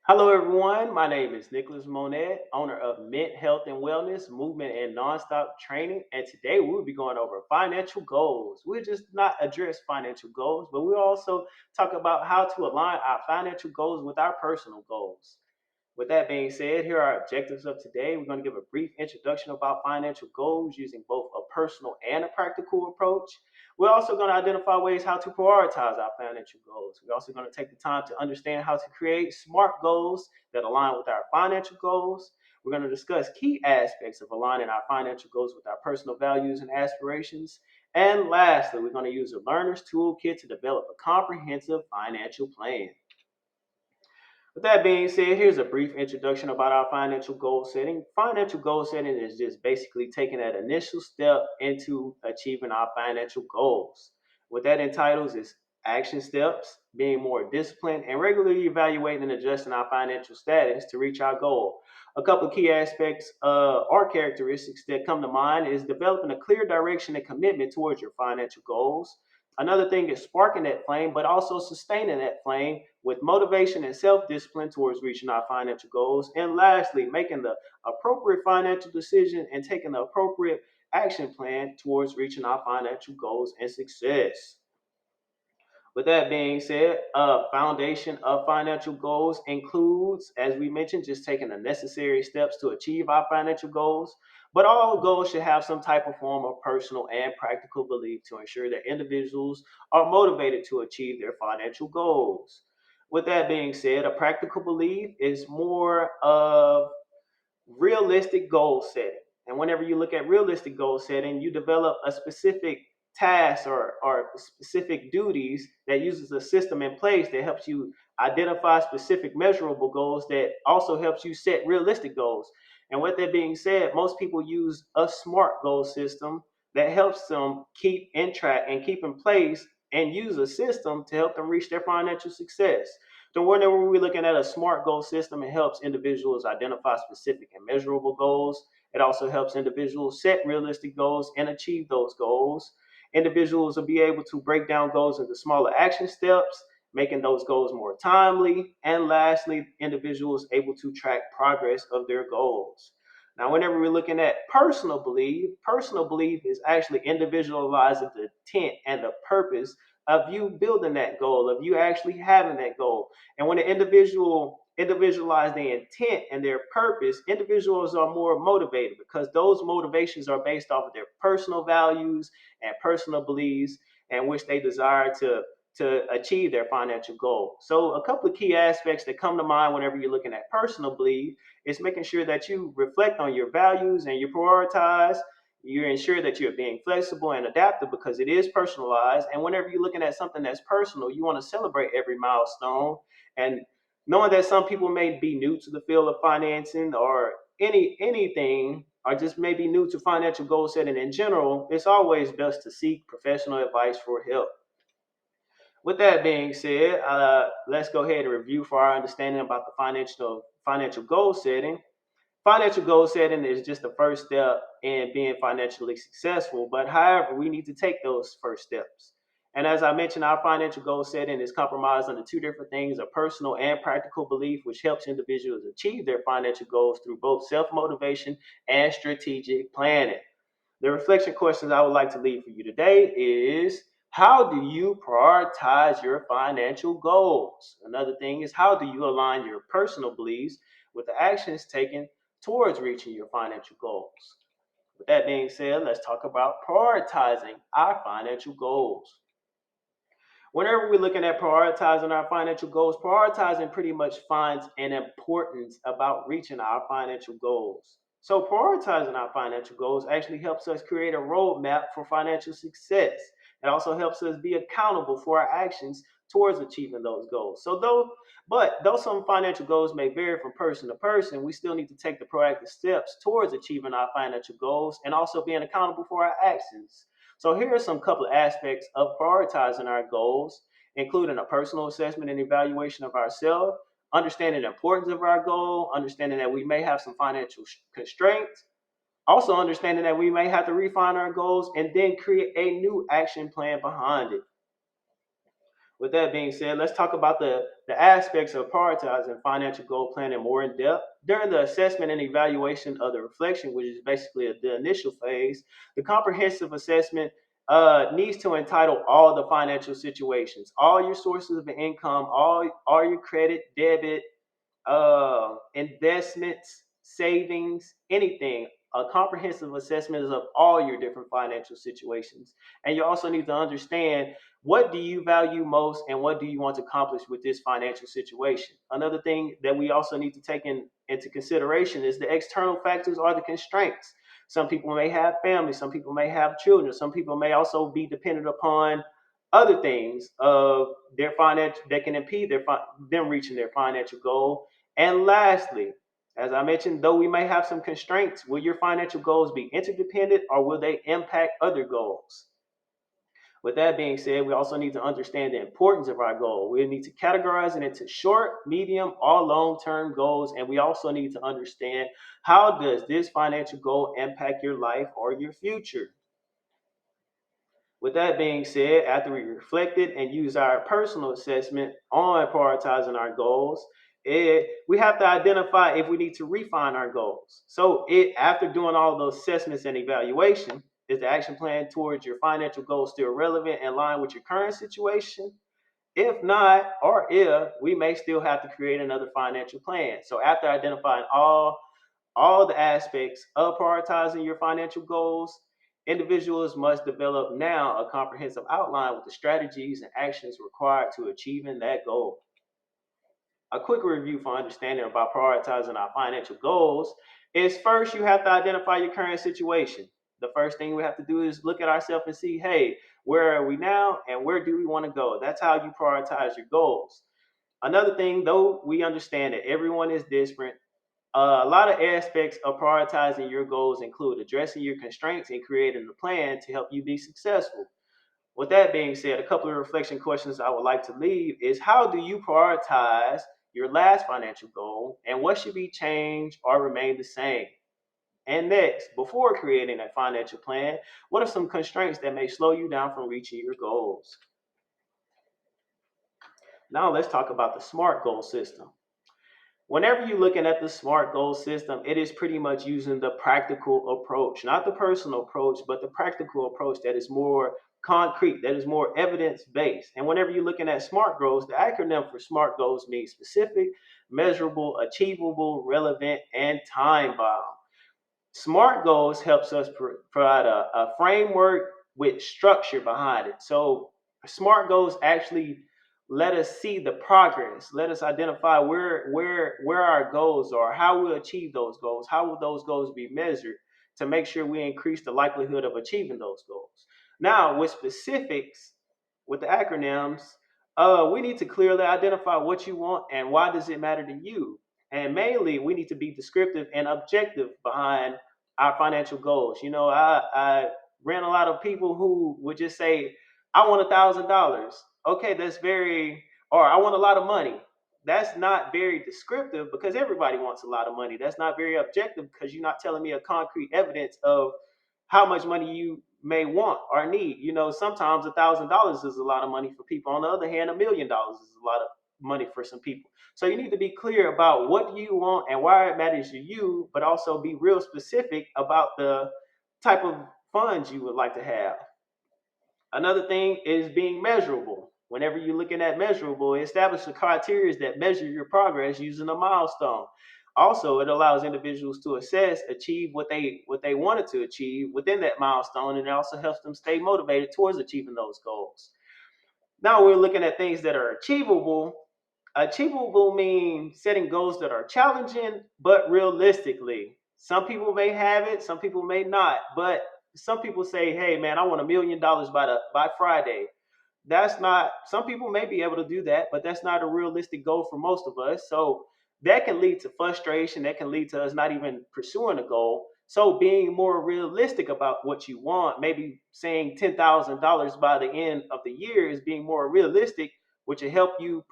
Hello, everyone. My name is Nicholas Monette, owner of Mint Health and Wellness Movement and Nonstop Training. And today we'll be going over financial goals. We'll just not address financial goals, but we'll also talk about how to align our financial goals with our personal goals. With that being said, here are our objectives of today. We're going to give a brief introduction about financial goals using both a personal and a practical approach. We're also going to identify ways how to prioritize our financial goals. We're also going to take the time to understand how to create smart goals that align with our financial goals. We're going to discuss key aspects of aligning our financial goals with our personal values and aspirations. And lastly, we're going to use a learner's toolkit to develop a comprehensive financial plan. With that being said, here's a brief introduction about our financial goal setting. Financial goal setting is just basically taking that initial step into achieving our financial goals. What that entitles is action steps, being more disciplined, and regularly evaluating and adjusting our financial status to reach our goal. A couple of key aspects or characteristics that come to mind is developing a clear direction and commitment towards your financial goals. Another thing is sparking that flame, but also sustaining that flame with motivation and self discipline towards reaching our financial goals. And lastly, making the appropriate financial decision and taking the appropriate action plan towards reaching our financial goals and success. With that being said, a foundation of financial goals includes, as we mentioned, just taking the necessary steps to achieve our financial goals. But all goals should have some type of form of personal and practical belief to ensure that individuals are motivated to achieve their financial goals. With that being said, a practical belief is more of realistic goal setting. And whenever you look at realistic goal setting, you develop a specific task or specific duties that uses a system in place that helps you identify specific measurable goals that also helps you set realistic goals. And with that being said, most people use a SMART goal system that helps them keep in track and keep in place and use a system to help them reach their financial success. So whenever we're looking at a SMART goal system, it helps individuals identify specific and measurable goals. It also helps individuals set realistic goals and achieve those goals. Individuals will be able to break down goals into smaller action steps, making those goals more timely. And lastly, individuals able to track progress of their goals. Now, whenever we're looking at personal belief is actually individualizing the intent and the purpose of you building that goal, of you actually having that goal. And when an individual individualize their intent and their purpose, individuals are more motivated because those motivations are based off of their personal values and personal beliefs and which they desire to achieve their financial goal. So a couple of key aspects that come to mind whenever you're looking at personal belief is making sure that you reflect on your values and you prioritize. You ensure that you're being flexible and adaptive because it is personalized. And whenever you're looking at something that's personal, you want to celebrate every milestone. And knowing that some people may be new to the field of financing or anything or just maybe new to financial goal setting in general, it's always best to seek professional advice for help. With that being said, let's go ahead and review for our understanding about the financial goal setting. Financial goal setting is just the first step in being financially successful, but however, we need to take those first steps. And as I mentioned, our financial goal setting is compromised under two different things: a personal and practical belief, which helps individuals achieve their financial goals through both self motivation and strategic planning. The reflection questions I would like to leave for you today is: how do you prioritize your financial goals? Another thing is, how do you align your personal beliefs with the actions taken towards reaching your financial goals? With that being said, let's talk about prioritizing our financial goals. Whenever we're looking at prioritizing our financial goals, prioritizing pretty much finds an importance about reaching our financial goals. So, prioritizing our financial goals actually helps us create a roadmap for financial success. It also helps us be accountable for our actions towards achieving those goals. Though some financial goals may vary from person to person, we still need to take the proactive steps towards achieving our financial goals and also being accountable for our actions. So here are some couple of aspects of prioritizing our goals, including a personal assessment and evaluation of ourselves, understanding the importance of our goal, understanding that we may have some financial constraints, also understanding that we may have to refine our goals and then create a new action plan behind it. With that being said, let's talk about the aspects of prioritizing financial goal planning more in depth. During the assessment and evaluation of the reflection, which is basically the initial phase, the comprehensive assessment needs to entitle all the financial situations, all your sources of income, all your credit, debit, investments, savings, anything. A comprehensive assessment is of all your different financial situations. And you also need to understand what do you value most and what do you want to accomplish with this financial situation. Another thing that we also need to take into consideration is the external factors or the constraints. Some people may have families, some people may have children, some people may also be dependent upon other things of their finance that can impede them reaching their financial goal. And lastly, as I mentioned, though we may have some constraints, will your financial goals be interdependent or will they impact other goals? With that being said, we also need to understand the importance of our goal. We need to categorize it into short, medium, or long-term goals, and we also need to understand how does this financial goal impact your life or your future. With that being said, after we reflected and used our personal assessment on prioritizing our goals, we have to identify if we need to refine our goals. So, after doing all those assessments and evaluation, is the action plan towards your financial goals still relevant and in line with your current situation? If not, or if we may still have to create another financial plan. So, after identifying all the aspects of prioritizing your financial goals, individuals must develop now a comprehensive outline with the strategies and actions required to achieving that goal. A quick review for understanding about prioritizing our financial goals is first you have to identify your current situation. The first thing we have to do is look at ourselves and see, hey, where are we now and where do we want to go? That's how you prioritize your goals. Another thing, though, we understand that everyone is different. A lot of aspects of prioritizing your goals include addressing your constraints and creating a plan to help you be successful. With that being said, a couple of reflection questions I would like to leave is how do you prioritize your last financial goal and what should be changed or remain the same? And next, before creating a financial plan, what are some constraints that may slow you down from reaching your goals? Now let's talk about the SMART goal system. Whenever you're looking at the SMART goal system, it is pretty much using the practical approach, not the personal approach, but the practical approach that is more concrete, that is more evidence based. And whenever you're looking at SMART goals, the acronym for SMART goals means specific, measurable, achievable, relevant, and time bound. SMART goals helps us provide a framework with structure behind it. So SMART goals actually let us see the progress. Let us identify where our goals are, how we'll achieve those goals, how will those goals be measured to make sure we increase the likelihood of achieving those goals. Now, with specifics, with the acronyms, we need to clearly identify what you want and why does it matter to you. And mainly, we need to be descriptive and objective behind our financial goals. You know, I ran a lot of people who would just say, I want $1,000. Okay, that's very, or I want a lot of money. That's not very descriptive because everybody wants a lot of money. That's not very objective because you're not telling me a concrete evidence of how much money you may want or need. You know, sometimes $1,000 is a lot of money for people. On the other hand, $1 million is a lot of money for some people. So you need to be clear about what you want and why it matters to you, but also be real specific about the type of funds you would like to have. Another thing is being measurable. Whenever you're looking at measurable, establish the criteria that measure your progress using a milestone. Also, it allows individuals to assess, achieve what they wanted to achieve within that milestone, and it also helps them stay motivated towards achieving those goals. Now we're looking at things that are achievable. Achievable means setting goals that are challenging but realistically. Some people may have it, some people may not, but some people say, "Hey, man, I want $1 million by Friday." That's not, some people may be able to do that, but that's not a realistic goal for most of us. So that can lead to frustration, that can lead to us not even pursuing a goal. So being more realistic about what you want, maybe saying $10,000 by the end of the year is being more realistic, which will help you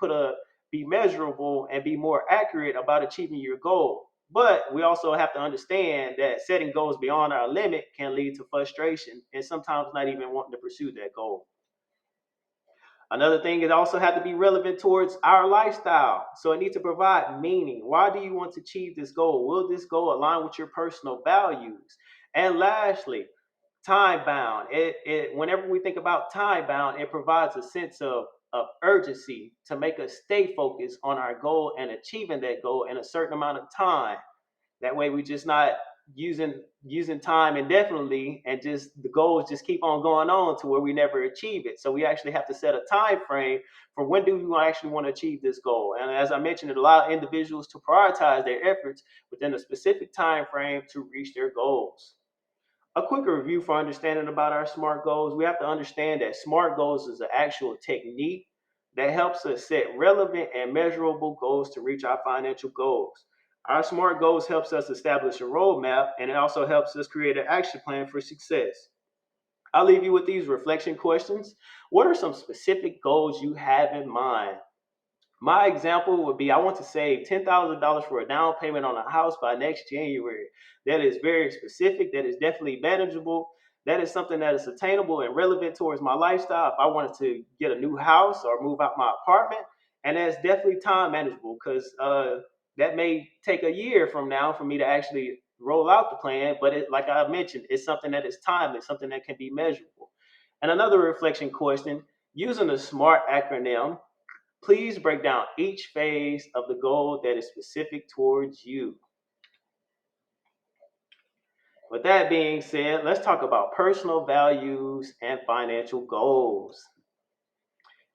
be measurable and be more accurate about achieving your goal. But we also have to understand that setting goals beyond our limit can lead to frustration and sometimes not even wanting to pursue that goal. Another thing, it also has to be relevant towards our lifestyle. So it needs to provide meaning. Why do you want to achieve this goal? Will this goal align with your personal values? And lastly, time bound. Whenever we think about time bound, it provides a sense of urgency to make us stay focused on our goal and achieving that goal in a certain amount of time. That way we just not using time indefinitely and just the goals just keep on going on to where we never achieve it. So we actually have to set a time frame for when do we actually want to achieve this goal. And as I mentioned, it allows individuals to prioritize their efforts within a specific time frame to reach their goals. A quick review for understanding about our SMART goals. We have to understand that SMART goals is an actual technique that helps us set relevant and measurable goals to reach our financial goals. Our SMART goals helps us establish a roadmap, and it also helps us create an action plan for success. I'll leave you with these reflection questions. What are some specific goals you have in mind? My example would be I want to save $10,000 for a down payment on a house by next January. That is very specific. That is definitely manageable. That is something that is attainable and relevant towards my lifestyle. If I wanted to get a new house or move out my apartment, and that's definitely time manageable because that may take a year from now for me to actually roll out the plan. But like I mentioned, it's something that is timely, something that can be measurable. And another reflection question using the SMART acronym, please break down each phase of the goal that is specific towards you. With that being said, let's talk about personal values and financial goals.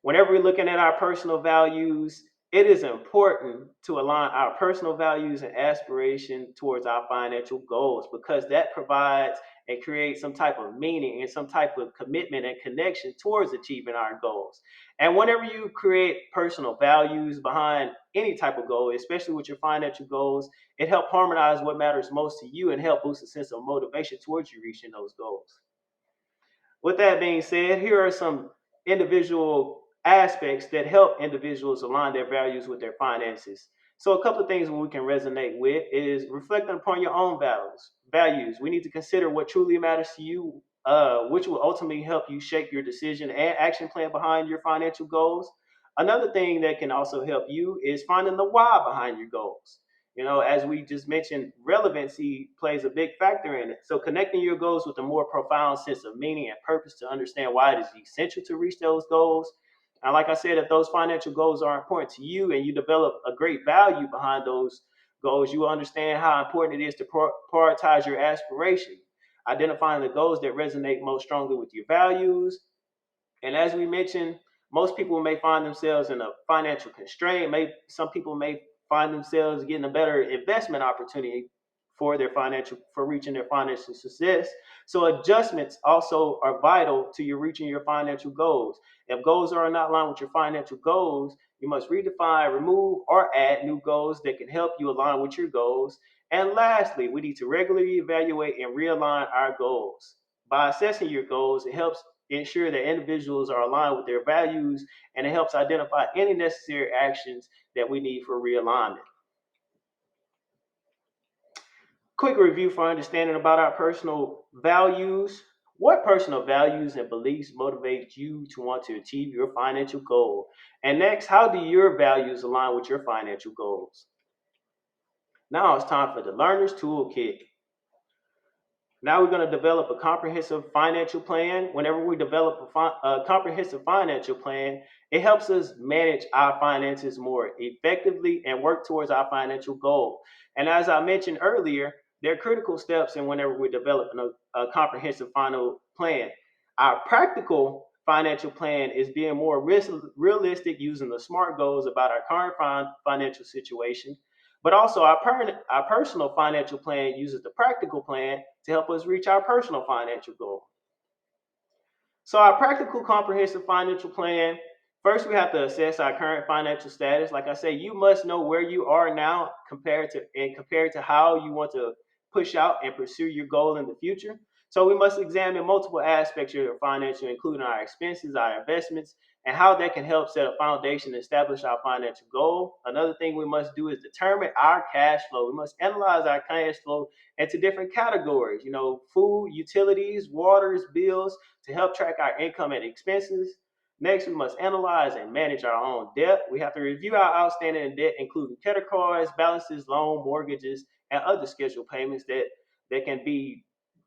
Whenever we're looking at our personal values, it is important to align our personal values and aspiration towards our financial goals because that provides and creates some type of meaning and some type of commitment and connection towards achieving our goals. And whenever you create personal values behind any type of goal, especially with your financial goals, it helps harmonize what matters most to you and help boost a sense of motivation towards you reaching those goals. With that being said, here are some individual aspects that help individuals align their values with their finances. So, a couple of things we can resonate with is reflecting upon your own values. Values. We need to consider what truly matters to you, which will ultimately help you shape your decision and action plan behind your financial goals. Another thing that can also help you is finding the why behind your goals. As we just mentioned, relevancy plays a big factor in it. So connecting your goals with a more profound sense of meaning and purpose to understand why it is essential to reach those goals. And like I said, if those financial goals are important to you and you develop a great value behind those goals, you will understand how important it is to prioritize your aspiration, identifying the goals that resonate most strongly with your values. And as we mentioned, most people may find themselves in a financial constraint. Some people may find themselves getting a better investment opportunity for reaching their financial success. So adjustments also are vital to you reaching your financial goals. If goals are not aligned with your financial goals, you must redefine, remove, or add new goals that can help you align with your goals. And lastly, we need to regularly evaluate and realign our goals. By assessing your goals, it helps ensure that individuals are aligned with their values, and it helps identify any necessary actions that we need for realignment. Quick review for understanding about our personal values. What personal values and beliefs motivate you to want to achieve your financial goal? And next, how do your values align with your financial goals? Now it's time for the Learner's Toolkit. Now we're going to develop a comprehensive financial plan. Whenever we develop a comprehensive financial plan, it helps us manage our finances more effectively and work towards our financial goal. And as I mentioned earlier, there are critical steps in whenever we're developing a comprehensive final plan. Our practical financial plan is being more realistic using the SMART goals about our current financial situation, but also our personal financial plan uses the practical plan to help us reach our personal financial goal. So our practical comprehensive financial plan, first we have to assess our current financial status. Like I say, you must know where you are now compared to how you want to push out and pursue your goal in the future. So we must examine multiple aspects of your financial, including our expenses, our investments, and how that can help set a foundation to establish our financial goal. Another thing we must do is determine our cash flow. We must analyze our cash flow into different categories, food, utilities, waters, bills, to help track our income and expenses. Next, we must analyze and manage our own debt. We have to review our outstanding debt, including credit cards, balances, loan, mortgages, and other scheduled payments that can be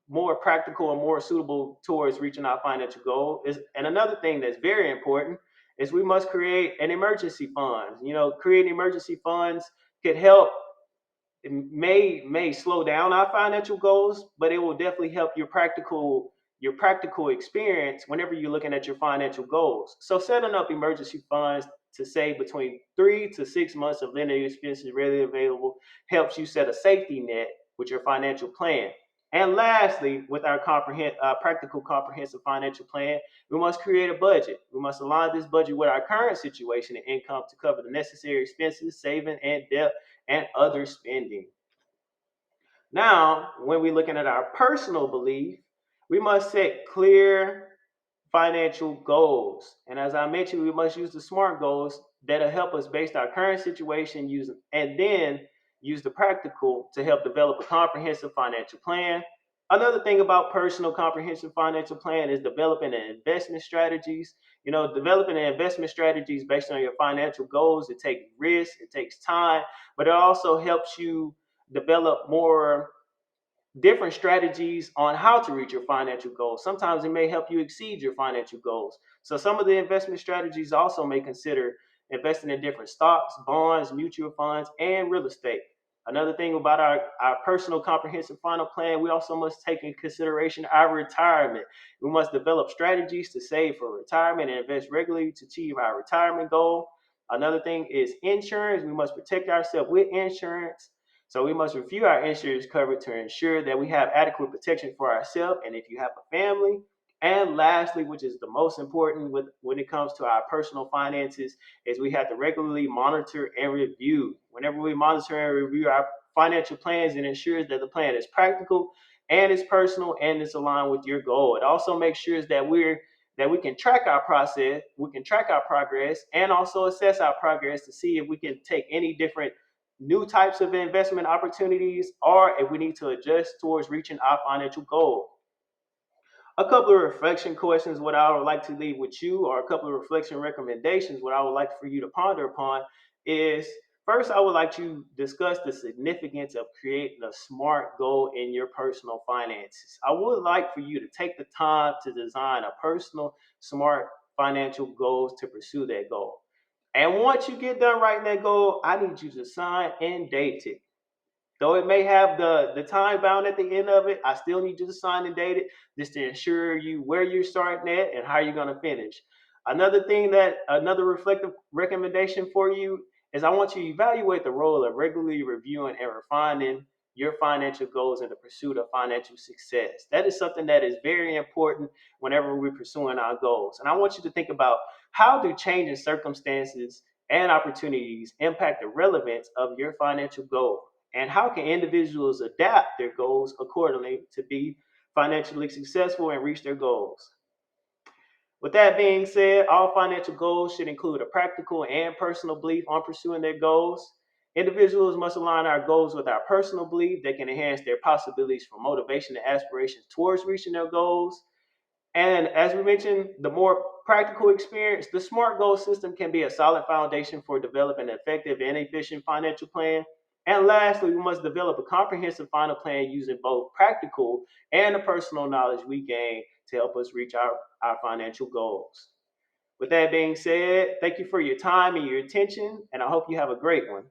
more practical and more suitable towards reaching our financial goal. And another thing that's very important is we must create an emergency fund. Creating emergency funds could help. It may slow down our financial goals, but it will definitely help your practical experience whenever you're looking at your financial goals. So setting up emergency funds to save between 3 to 6 months of linear expenses readily available helps you set a safety net with your financial plan. And lastly, with our practical comprehensive financial plan, we must create a budget. We must align this budget with our current situation and income to cover the necessary expenses, saving, and debt and other spending. Now, when we're looking at our personal belief, we must set clear financial goals. And as I mentioned, we must use the SMART goals that'll help us base our current situation using and then use the practical to help develop a comprehensive financial plan. Another thing about personal comprehensive financial plan is developing an investment strategies. Developing an investment strategies based on your financial goals, it takes risk, it takes time, but it also helps you develop more different strategies on how to reach your financial goals. Sometimes it may help you exceed your financial goals. So some of the investment strategies also may consider investing in different stocks, bonds, mutual funds, and real estate. Another thing about our personal comprehensive final plan, we also must take in consideration our retirement. We must develop strategies to save for retirement and invest regularly to achieve our retirement goal. Another thing is insurance. We must protect ourselves with insurance. So we must review our insurance coverage to ensure that we have adequate protection for ourselves and if you have a family. And lastly, which is the most important when it comes to our personal finances, is we have to regularly monitor and review. Whenever we monitor and review our financial plans, it ensures that the plan is practical and it's personal and it's aligned with your goal. It also makes sure that we can track our process, we can track our progress, and also assess our progress to see if we can take any different new types of investment opportunities or if we need to adjust towards reaching our financial goal. A couple of reflection questions, what I would like to leave with you, or a couple of reflection recommendations, what I would like for you to ponder upon is first, I would like to discuss the significance of creating a smart goal in your personal finances. I would like for you to take the time to design a personal, smart financial goals to pursue that goal. And once you get done writing that goal, I need you to sign and date it. Though it may have the time bound at the end of it, I still need you to sign and date it just to ensure you where you're starting at and how you're going to finish. Another reflective recommendation for you is I want you to evaluate the role of regularly reviewing and refining your financial goals in the pursuit of financial success. That is something that is very important whenever we're pursuing our goals. And I want you to think about how do changing circumstances and opportunities impact the relevance of your financial goal? And how can individuals adapt their goals accordingly to be financially successful and reach their goals? With that being said, all financial goals should include a practical and personal belief on pursuing their goals. Individuals must align our goals with our personal belief that can enhance their possibilities for motivation and aspirations towards reaching their goals. And as we mentioned, the more practical experience, the SMART goal system can be a solid foundation for developing an effective and efficient financial plan. And lastly, we must develop a comprehensive final plan using both practical and the personal knowledge we gain to help us reach our financial goals. With that being said, thank you for your time and your attention, and I hope you have a great one.